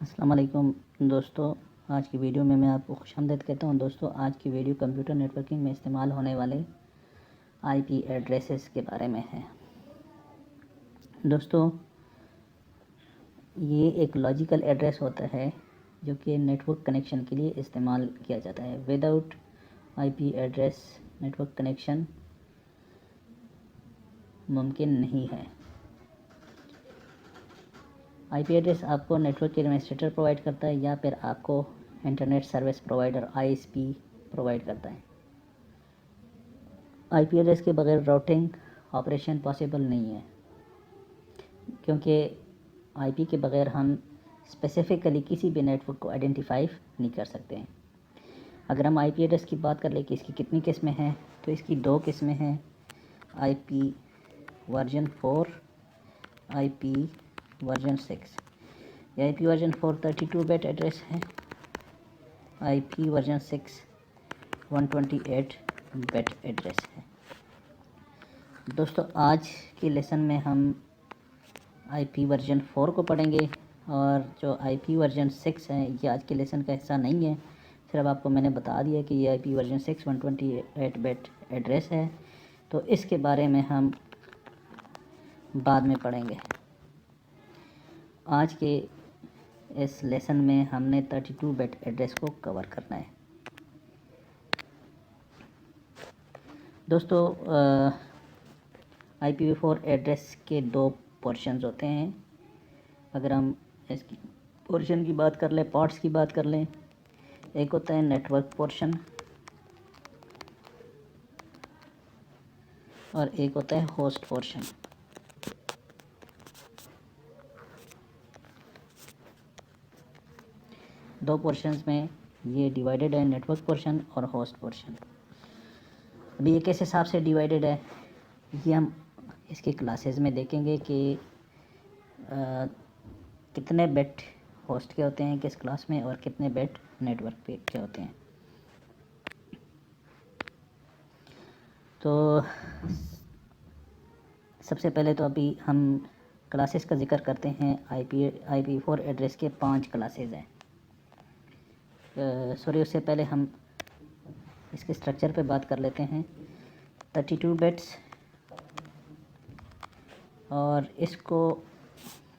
अस्सलाम वालेकुम दोस्तों। आज की वीडियो में मैं आपको खुशामदीद कहता हूं। दोस्तों, आज की वीडियो कंप्यूटर नेटवर्किंग में इस्तेमाल होने वाले आईपी एड्रेसेस के बारे में है। दोस्तों, ये एक लॉजिकल एड्रेस होता है जो कि नेटवर्क कनेक्शन के लिए इस्तेमाल किया जाता है। Without IP address network connection मुमकिन नहीं है। आईपी एड्रेस आपको नेटवर्क के एडमिनिस्ट्रेटर प्रोवाइड करता है या फिर आपको internet service provider ISP provide करता है। आईपी एड्रेस के बगैर राउटिंग ऑपरेशन पॉसिबल नहीं है, क्योंकि आईपी के बगैर हम स्पेसिफ़िकली किसी भी नेटवर्क को आइडेंटिफाई नहीं कर सकते हैं। अगर हम आईपी एड्रेस की बात कर ले कि इसकी कितनी किस्में हैं, तो इसकी 2 किस्में हैं, आईपी वर्जन 4, आईपी वर्जन 6। ये आईपी वर्जन 4 32 बिट एड्रेस है, आईपी वर्जन 6 128 बिट एड्रेस है। दोस्तों, आज के लेसन में हम आईपी वर्जन 4 को पढ़ेंगे, और जो आईपी वर्जन 6 है ये आज के लेसन का हिस्सा नहीं है। सिर्फ आपको मैंने बता दिया कि ये आईपी वर्जन 6 128 बिट एड्रेस है, तो इसके बारे में हम बाद में पढ़ेंगे। आज के इस लेसन में हमने 32 बिट एड्रेस को कवर करना है। दोस्तों, IPv4 एड्रेस के 2 पोर्शंस होते हैं। अगर हम इसकी पोर्शन की बात कर लें, पार्ट्स की बात कर लें, एक होता है नेटवर्क पोर्शन और एक होता है होस्ट पोर्शन। दो पोर्शंस में ये डिवाइडेड है, नेटवर्क पोर्शन और होस्ट पोर्शन। अभी ये किस हिसाब से डिवाइडेड है ये हम इसके क्लासेस में देखेंगे कि कितने बिट होस्ट के होते हैं किस क्लास में और कितने बिट नेटवर्क पे के होते हैं। तो सबसे पहले तो अभी हम क्लासेस का जिक्र करते हैं। IPv4 एड्रेस के 5 क्लासेस हैं। सॉरी, उससे पहले हम इसके स्ट्रक्चर पे बात कर लेते हैं। 32 बिट्स, और इसको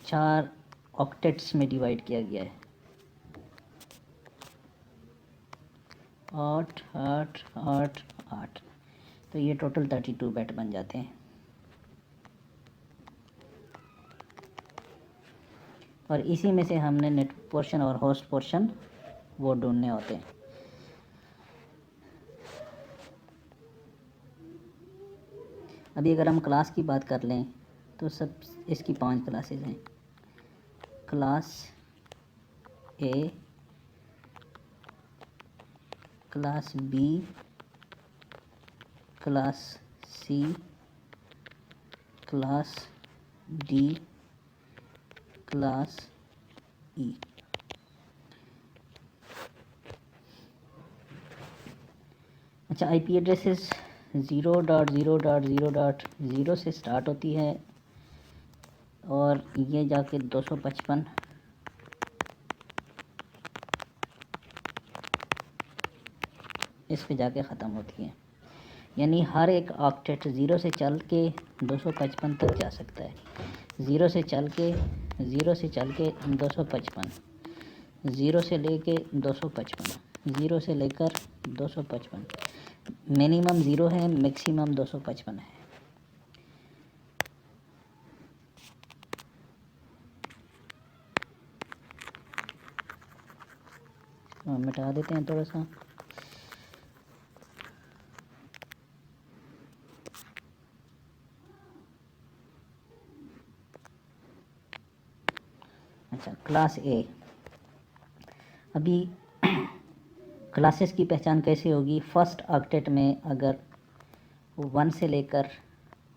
4 ऑक्टेट्स में डिवाइड किया गया है। 8 8 8 8, तो ये टोटल 32 बिट बन जाते हैं। और इसी में से हमने नेटवर्क पोर्शन और होस्ट पोर्शन वो ढूंढने होते हैं। अभी अगर हम क्लास की बात कर लें तो सब इसकी 5 क्लासेस हैं। Class A, class B, class C, class D, class E. अच्छा, आईपी एड्रेसेस 0.0.0.0 से स्टार्ट होती है और ये जाके 255 इस पे जाके ख़त्म होती है। यानी हर एक ऑक्टेट 0 से चल के 255 तक जा सकता है। 0 से चल के 255, 0 से लेके 255, 0 से लेकर 255। मिनिमम 0 है, मैक्सिमम 255 है। मिटा देते हैं थोड़ा सा। अच्छा, क्लास ए। अभी क्लासेस की पहचान कैसे होगी? फर्स्ट ऑक्टेट में अगर 1 से लेकर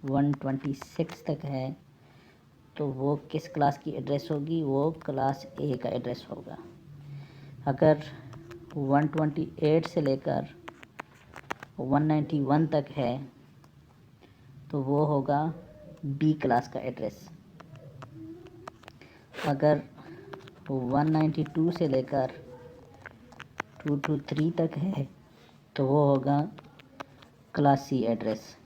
126 तक है तो वो किस क्लास की एड्रेस होगी? वो क्लास ए का एड्रेस होगा। अगर 128 से लेकर 191 तक है तो वो होगा बी क्लास का एड्रेस। अगर 192 से लेकर 223 तक है तो वो होगा क्लास सी एड्रेस।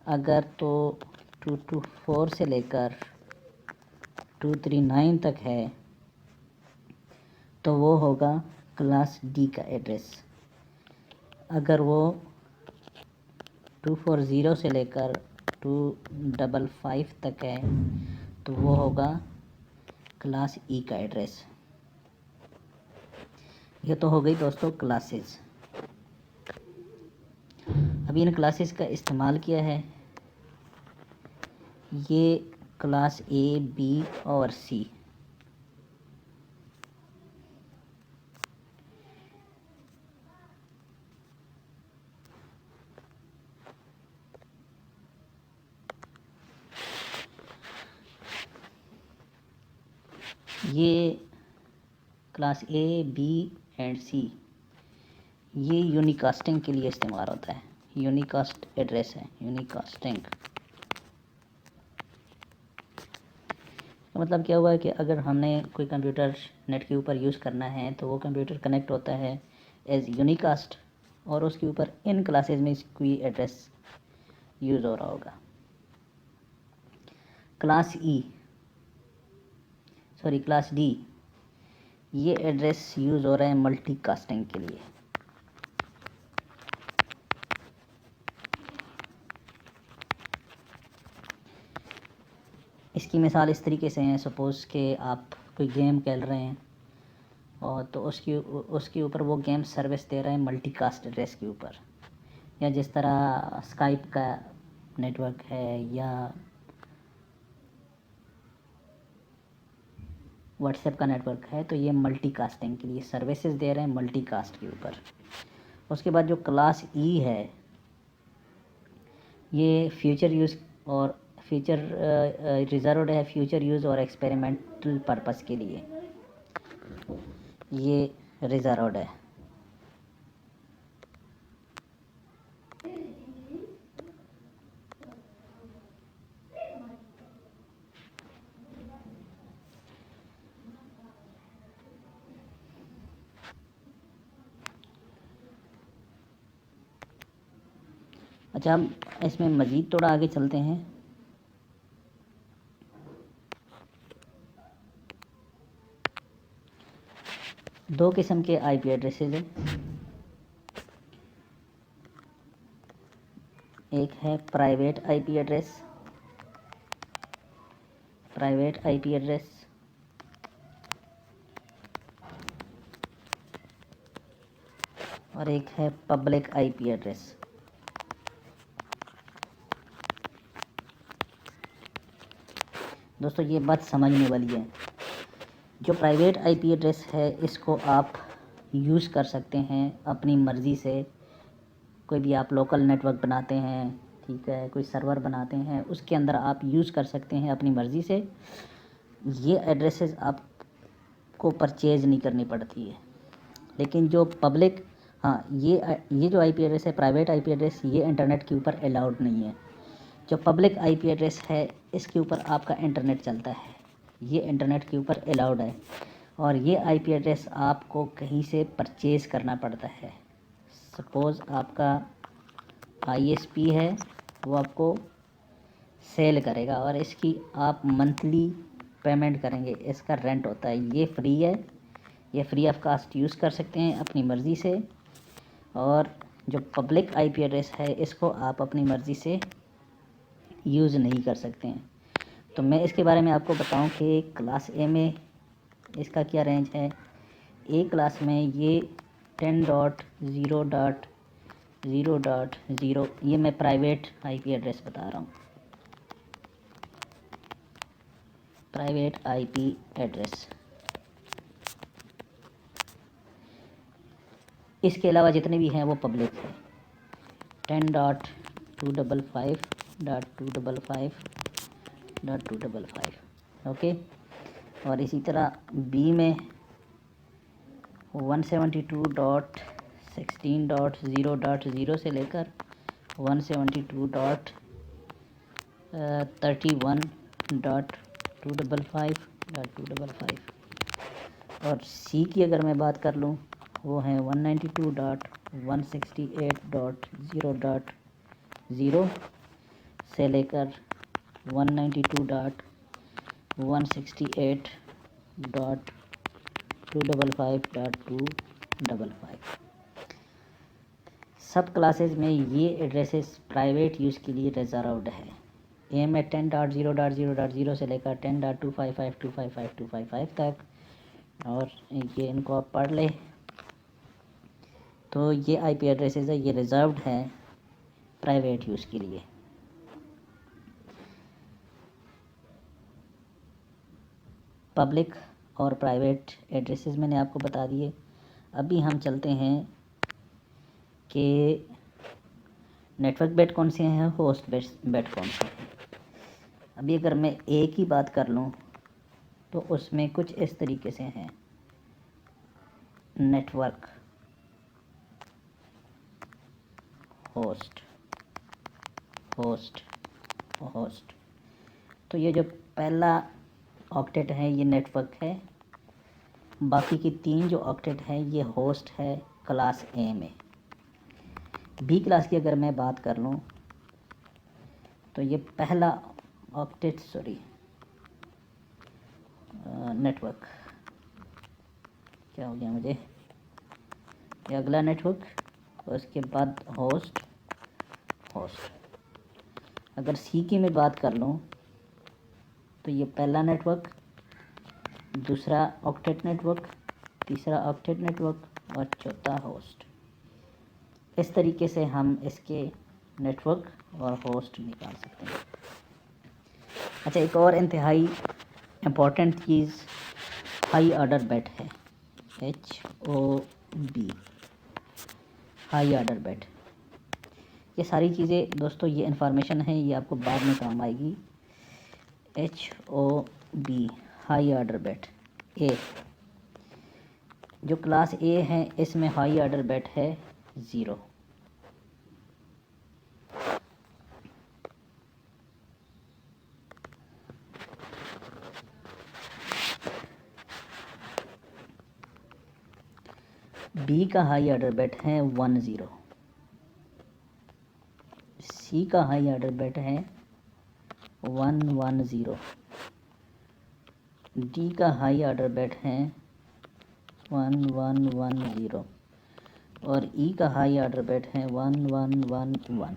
अगर तो 224 से लेकर 239 तक है तो वो होगा क्लास डी का एड्रेस। अगर वो 240 से लेकर 255 तक है तो वो होगा क्लास ई का एड्रेस। ये तो हो गई दोस्तों क्लासेस। अभी इन क्लासेस का इस्तेमाल किया है ये क्लास ए, बी और सी। ये क्लास ए, बी एंड सी ये यूनिकास्टिंग के लिए इस्तेमाल होता है। यूनिकास्ट एड्रेस है, यूनिकास्टिंग का मतलब क्या हुआ है कि अगर हमने कोई कंप्यूटर नेट के ऊपर यूज़ करना है तो वो कंप्यूटर कनेक्ट होता है एज यूनिकास्ट और उसके ऊपर इन क्लासेस में कोई एड्रेस यूज़ हो रहा होगा। क्लास ई सॉरी क्लास डी ये एड्रेस यूज़ हो रहा है मल्टीकास्टिंग के लिए। इसकी मिसाल इस तरीके से है, सपोज़ कि आप कोई गेम खेल रहे हैं और तो उसके ऊपर वो गेम सर्विस दे रहा है मल्टीकास्ट एड्रेस के ऊपर, या जिस तरह स्काइप का नेटवर्क है या व्हाट्सएप का नेटवर्क है, तो ये मल्टीकास्टिंग के लिए सर्विसेज दे रहे हैं मल्टीकास्ट के ऊपर। उसके बाद जो क्लास ई है ये फ्यूचर यूज़ और फ्यूचर रिजर्व्ड है फ्यूचर यूज़ और एक्सपेरिमेंटल पर्पस के लिए, ये रिजर्व्ड है। अच्छा, हम इसमें मज़ीद थोड़ा आगे चलते हैं। दो किस्म के आईपी एड्रेसेस हैं। एक है प्राइवेट आईपी एड्रेस, और एक है पब्लिक आईपी एड्रेस। दोस्तों ये बात समझने वाली है। जो प्राइवेट आईपी एड्रेस है इसको आप यूज़ कर सकते हैं अपनी मर्ज़ी से। कोई भी आप लोकल नेटवर्क बनाते हैं, ठीक है, कोई सर्वर बनाते हैं, उसके अंदर आप यूज़ कर सकते हैं अपनी मर्ज़ी से। ये एड्रेसेस आपको परचेज नहीं करनी पड़ती है। लेकिन जो पब्लिक ये जो आईपी एड्रेस है प्राइवेट आईपी एड्रेस, ये इंटरनेट के ऊपर अलाउड नहीं है। जो पब्लिक आईपी एड्रेस है इसके ऊपर आपका इंटरनेट चलता है, ये इंटरनेट के ऊपर अलाउड है। और ये आईपी एड्रेस आपको कहीं से परचेज़ करना पड़ता है। सपोज़ आपका आईएसपी है, वो आपको सेल करेगा और इसकी आप मंथली पेमेंट करेंगे, इसका रेंट होता है। ये फ्री है, ये फ्री ऑफ कास्ट यूज़ कर सकते हैं अपनी मर्ज़ी से। और जो पब्लिक आईपी एड्रेस है इसको आप अपनी मर्ज़ी से यूज़ नहीं कर सकते हैं। तो मैं इसके बारे में आपको बताऊं कि क्लास ए में इसका क्या रेंज है। ए क्लास में ये 10.0.0.0 ये मैं प्राइवेट आईपी एड्रेस बता रहा हूँ, प्राइवेट आईपी एड्रेस। इसके अलावा जितने भी हैं वो पब्लिक है। 10.255.255.255 ओके। और इसी तरह बी में 172.16.0.0 से लेकर 172.31.255.255 और सी की अगर मैं बात कर लूँ वो है 192.168.0.0 से लेकर 192.168.255.255। सब क्लासेज में ये एड्रेसेस प्राइवेट यूज़ के लिए रिजर्व्ड है। ए में 10.0.0.0 से लेकर 10.255.255.255 तक, और ये इनको आप पढ़ ले तो ये आईपी एड्रेसेस है, ये रिजर्व्ड है प्राइवेट यूज़ के लिए। पब्लिक और प्राइवेट एड्रेसेस मैंने आपको बता दिए। अभी हम चलते हैं कि नेटवर्क बेट कौन से हैं, होस्ट बेट कौन से हैं। अभी अगर मैं ए की बात कर लूँ तो उसमें कुछ इस तरीके से हैं। Network, host, host, host. तो ये जो पहला ऑक्टेट है ये नेटवर्क है, बाकी की तीन जो ऑक्टेट है ये होस्ट है क्लास ए में। बी क्लास की अगर मैं बात कर लूँ तो ये पहला ऑक्टेट नेटवर्क, क्या हो गया मुझे, ये अगला नेटवर्क, उसके बाद होस्ट, होस्ट। अगर सी की मैं बात कर लूँ तो ये पहला नेटवर्क, दूसरा ऑक्टेट नेटवर्क, तीसरा ऑक्टेट नेटवर्क और चौथा होस्ट। इस तरीके से हम इसके नेटवर्क और होस्ट निकाल सकते हैं। अच्छा, एक और इंतहाई इम्पोर्टेंट चीज़ हाई ऑर्डर बेट है, HOB, हाई ऑर्डर बेट। ये सारी चीज़ें दोस्तों, ये इन्फॉर्मेशन है, ये आपको बाद में काम आएगी। HOB, हाई ऑर्डर बेट। ए, जो क्लास ए है इसमें हाई ऑर्डर बेट है 0। बी का हाई ऑर्डर बेट है 10। सी का हाई ऑर्डर बेट है 110। डी का हाई ऑर्डर बेट है 1110 और ई का हाई ऑर्डर बेट है 1111।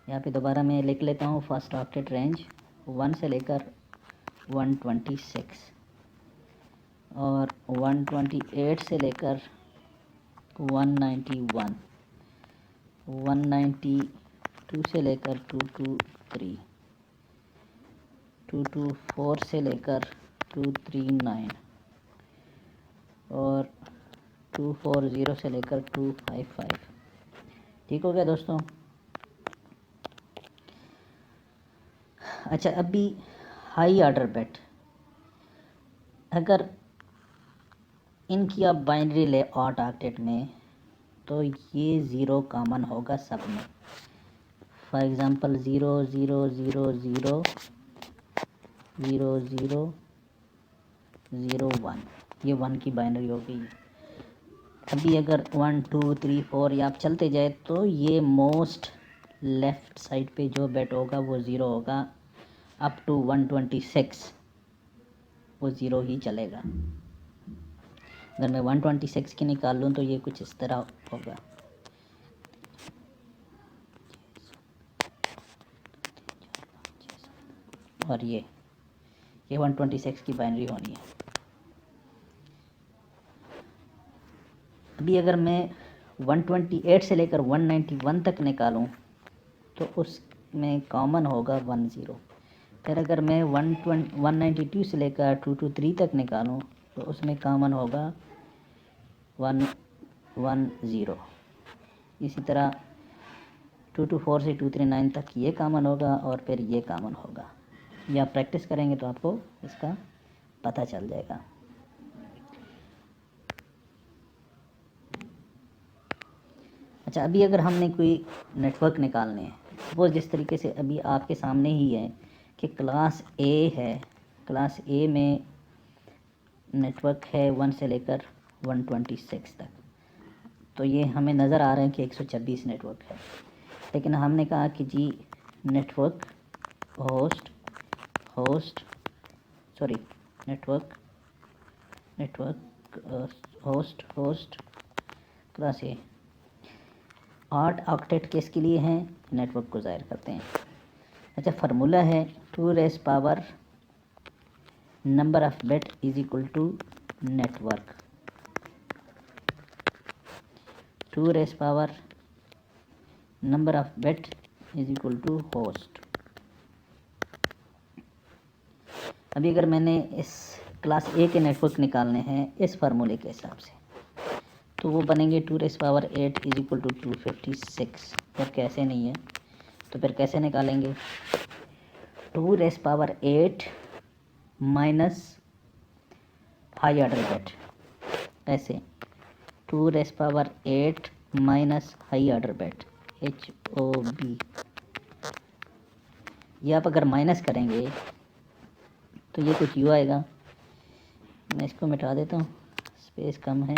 यहाँ पे दोबारा मैं लिख लेता हूँ। फर्स्ट ऑक्टेट रेंज 1 से लेकर 126 और 128 से लेकर 191, 192 से लेकर 223, 224 से लेकर 239 और 240 से लेकर 255। ठीक हो गया दोस्तों। अच्छा, अभी हाई ऑर्डर बेट, अगर इनकी आप बाइनरी ले आउट ऑक्टेट में तो ये 0 कॉमन होगा सब में। फॉर एग्ज़ाम्पल 0 0 0 0 0 0 0 1, ये 1 की बाइनरी हो गई। अभी अगर 1 2 3 4 या आप चलते जाए तो ये मोस्ट लेफ़्ट साइड पे जो बेट होगा वो 0 होगा। अप टू 126 वो 0 ही चलेगा। अगर मैं 126 की निकाल लूँ तो ये कुछ इस तरह होगा। और ये 126 की बाइनरी होनी है। अभी अगर मैं 128 से लेकर 191 तक निकालूं तो उसमें कॉमन होगा 10। फिर अगर मैं 192 से लेकर 223 तक निकालूं तो उसमें कॉमन होगा 110। इसी तरह 224 से 239 तक ये कॉमन होगा और फिर ये कॉमन होगा। ये आप प्रैक्टिस करेंगे तो आपको इसका पता चल जाएगा। अच्छा, अभी अगर हमने कोई नेटवर्क निकालने हैं, वो जिस तरीके से अभी आपके सामने ही है कि क्लास ए है क्लास ए में नेटवर्क है 1 से लेकर 126 तक, तो ये हमें नज़र आ रहा है कि 126 नेटवर्क है। लेकिन हमने कहा कि जी नेटवर्क होस्ट क्लास ए 8 ऑक्टेट किसके लिए हैं, नेटवर्क को ज़ाहिर करते हैं। अच्छा, फार्मूला है 2 raise power number of bit is equal to network, 2 raise power number of bit is equal to host. अभी अगर मैंने इस क्लास ए के नेटवर्क निकालने हैं इस फार्मूले के हिसाब से, तो वो बनेंगे 2 raise power 8 is equal to 256। फिर कैसे नहीं है तो फिर कैसे निकालेंगे, 2 raise power 8 minus high order bit, ऐसे 2 raise power 8 minus high order bit HOB। ये आप अगर माइनस करेंगे तो ये कुछ यूँ आएगा। मैं इसको मिटा देता हूँ, स्पेस कम है।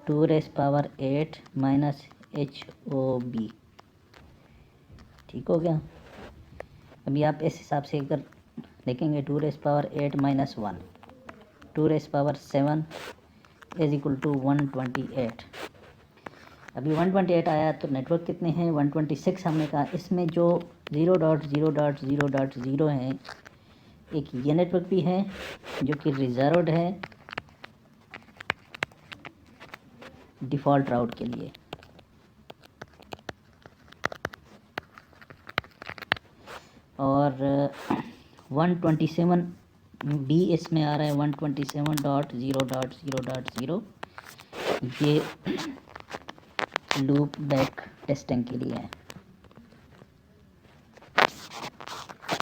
2 रेज़ पावर 8 माइनस HOB, ठीक हो गया। अभी आप इस हिसाब से अगर देखेंगे 2 raise power 8 minus 1, 2 raise power 7 is equal to 128। अभी 128 आया तो नेटवर्क कितने हैं, 126 हमने कहा। इसमें जो 0.0.0.0 हैं, एक ये नेटवर्क भी है जो कि रिजर्व्ड है डिफ़ॉल्ट राउट के लिए, और 127 भी इसमें आ रहा है 127.0.0.0। ये लूप बैक टेस्टिंग के लिए है,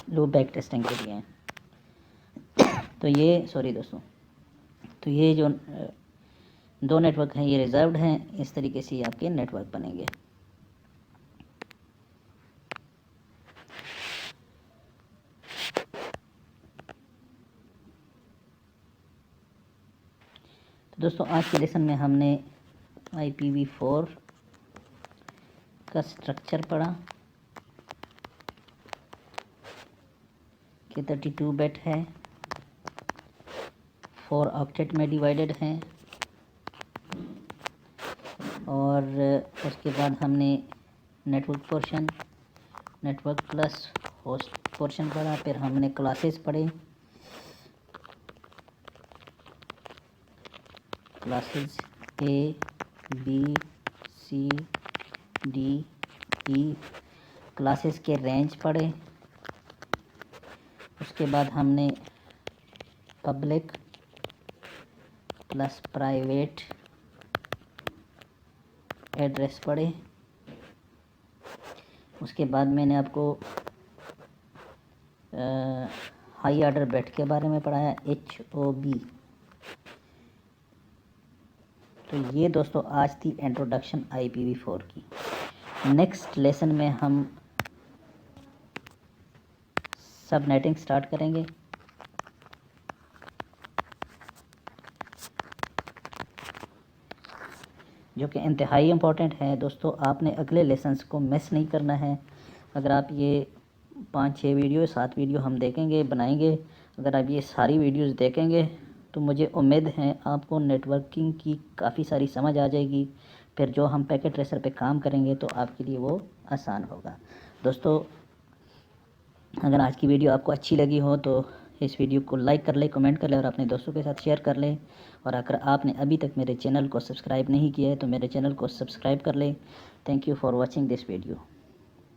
लूप बैक टेस्टिंग के लिए है। तो ये सॉरी दोस्तों, तो ये जो 2 नेटवर्क हैं ये रिजर्व्ड हैं। इस तरीके से आपके नेटवर्क बनेंगे। तो दोस्तों आज के लेसन में हमने IPv4 का स्ट्रक्चर पढ़ा कि 32 बिट है, 4 ऑक्टेट में डिवाइडेड हैं, और उसके बाद हमने network portion, network plus host portion पढ़ा। फिर हमने क्लासेस पढ़े, classes A B C D E, classes के रेंज पढ़े। उसके बाद हमने पब्लिक प्लस प्राइवेट एड्रेस पढ़े। उसके बाद मैंने आपको हाई ऑर्डर बिट के बारे में पढ़ाया, HOB। तो ये दोस्तों आज थी इंट्रोडक्शन IPv4 की। नेक्स्ट लेसन में हम सबनेटिंग स्टार्ट करेंगे, जो कि इंतहाई इम्पोर्टेंट है। दोस्तों आपने अगले लेसन्स को मिस नहीं करना है। अगर आप ये 5-6 वीडियो 7 वीडियो हम देखेंगे बनाएंगे, अगर आप ये सारी वीडियोस देखेंगे तो मुझे उम्मीद है आपको नेटवर्किंग की काफ़ी सारी समझ आ जाएगी। फिर जो हम पैकेट ट्रेसर पे काम करेंगे तो आपके लिए वो आसान होगा। दोस्तों अगर आज की वीडियो आपको अच्छी लगी हो तो इस वीडियो को लाइक कर लें, कमेंट कर लें और अपने दोस्तों के साथ शेयर कर लें। और अगर आपने अभी तक मेरे चैनल को सब्सक्राइब नहीं किया है तो मेरे चैनल को सब्सक्राइब कर लें। Thank you for watching this video.